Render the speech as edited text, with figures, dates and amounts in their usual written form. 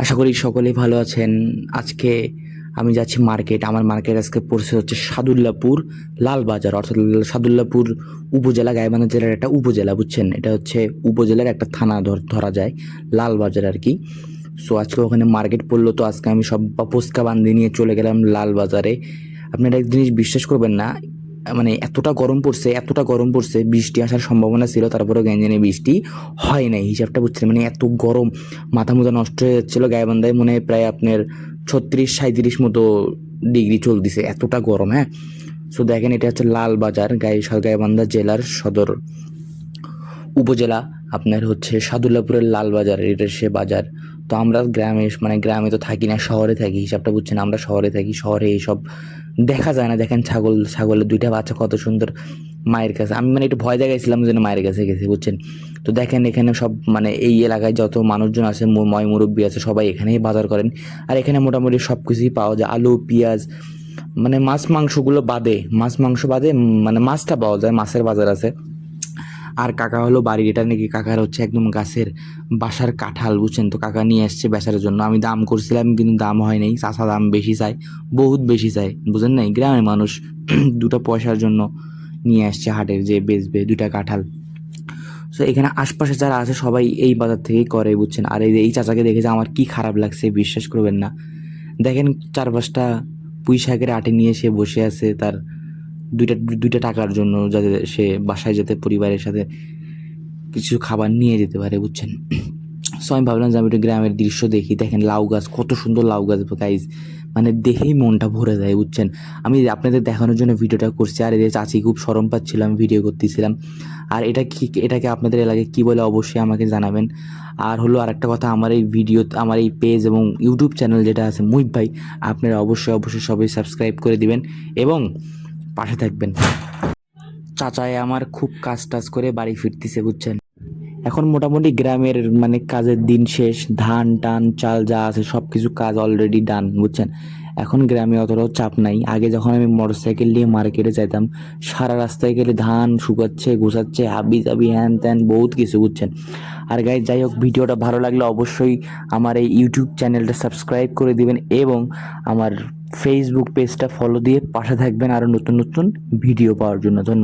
আশা করি সকলেই ভালো আছেন। আজকে আমি যাচ্ছি মার্কেট। আমার মার্কেট আজকে পড়ছে হচ্ছে সাদুল্লাপুর লালবাজার, অর্থাৎ সাদুল্লাপুর উপজেলা, গাইবান্ধা জেলার একটা উপজেলা, বুঝছেন? এটা হচ্ছে উপজেলার একটা থানা ধরা যায়, লালবাজার আর কি। সো আজকে ওখানে মার্কেট পড়লো, তো আজকে আমি সব পস্কা বান্ধি নিয়ে চলে গেলাম লালবাজারে। আপনারা এক জিনিস বিশ্বাস করবেন না, মানে এতটা গরম পড়ছে, বৃষ্টি আসার সম্ভাবনা ছিল, তারপরেও গ্যাঞ্জানে বৃষ্টি হয় নাই। হিসাবটা বুঝছেন, মানে এত গরম, মাথা মুথা নষ্ট হয়ে যাচ্ছিল। গাইবান্ধায় মনে হয় প্রায় আপনার 36-37 মতো ডিগ্রি চলতেছে, এতটা গরম। হ্যাঁ, সো দেখেন, এটা হচ্ছে লালবাজার, গাইবান্ধা জেলার সদর উপজেলা। আপনার হচ্ছে সাদুল্লাপুরের লালবাজার, এটা সে বাজার। তো আমরা গ্রামে তো থাকি না, শহরে থাকি। হিসাবটা বুঝছেন, আমরা শহরে থাকি, শহরে এইসব দেখা যায় না। দেখেন ছাগলের দুইটা বাচ্চা কত সুন্দর মায়ের কাছে। আমি মানে একটু ভয় দেখাইছিলাম যেন মায়ের কাছে গেছি, বুঝছেন? তো দেখেন এখানে সব, মানে এই এলাকায় যত মানুষজন আছে, মুরব্বী আছে, সবাই এখানেই বাজার করেন। আর এখানে মোটামুটি সব কিছুই পাওয়া যায়, আলু পেঁয়াজ, মানে মাছ মাংস বাদে মানে মাছটা পাওয়া যায়, মাছের বাজার আছে। আর কাকা হলো বাড়ির, এটা নাকি কাকার হচ্ছে একদম গাছের বাসার কাঁঠাল, বুঝছেন? তো কাকা নিয়ে আসছে বেচার জন্য। আমি দাম করছিলাম কিন্তু দাম হয় নাই, চাচা দাম বেশি চায়, বহুত বেশি চায়, বুঝেন নাই? গ্রামের মানুষ দুটো পয়সার জন্য নিয়ে আসছে হাটের, যে বেচবে দুইটা কাঁঠাল। তো এখানে আশপাশে যারা আছে সবাই এই বাজার থেকেই করে, বুঝছেন? আর এই চাচাকে দেখে যে আমার কি খারাপ লাগছে বিশ্বাস করবেন না। দেখেন, 4-5টা পুঁই শাকের আটি নিয়ে সে বসে আছে, তার দুইটা দুইটা টাকার জন্য, যাতে সে বাসায় যেতে পরিবারের সাথে কিছু খাবার নিয়ে যেতে পারে, বুঝছেন? সো আমি ভাবলাম যে আমি একটু গ্রামের দৃশ্য দেখি। দেখেন লাউ গাছ, কত সুন্দর লাউ গাছ গাইজ, মানে দেখেই মনটা ভরে যায়, বুঝছেন? আমি আপনাদের দেখানোর জন্য ভিডিওটা করছি। আর এদের চাচি খুব শরম পাচ্ছিল, আমি ভিডিও করতেছিলাম। আর এটাকে আপনাদের এলাকায় কী বলে অবশ্যই আমাকে জানাবেন। আর হলো আরেকটা কথা, আমার এই পেজ এবং ইউটিউব চ্যানেল যেটা আছে মুহিব ভাই, আপনারা অবশ্যই সবাই সাবস্ক্রাইব করে দিবেন এবং পাশে থাকবেন। চাচায় আমার খুব কাজ করে বাড়ি ফিরতেছে, বুঝছেন? এখন মোটামুটি গ্রামের মানে কাজের দিন শেষ, ধান টান চাল যা আছে সব কিছু কাজ অলরেডি ডান, বুঝছেন? এখন গ্রামে অতটাও চাপ নাই। আগে যখন আমি মোটরসাইকেল নিয়ে মার্কেটে যাইতাম, সারা রাস্তায় গেলে ধান শুকাচ্ছে, গুছাচ্ছে, হাবি জাবি হ্যান ত্যান বহুত কিছু, বুঝছেন? আর গাইজ, যাই হোক, ভিডিওটা ভালো লাগলে অবশ্যই আমার এই ইউটিউব চ্যানেলটা সাবস্ক্রাইব করে দিবেন এবং আমার ফেসবুক পেজটা ফলো দিয়ে পাশে থাকবেন আরও নতুন নতুন ভিডিও পাওয়ার জন্য। ধন্যবাদ।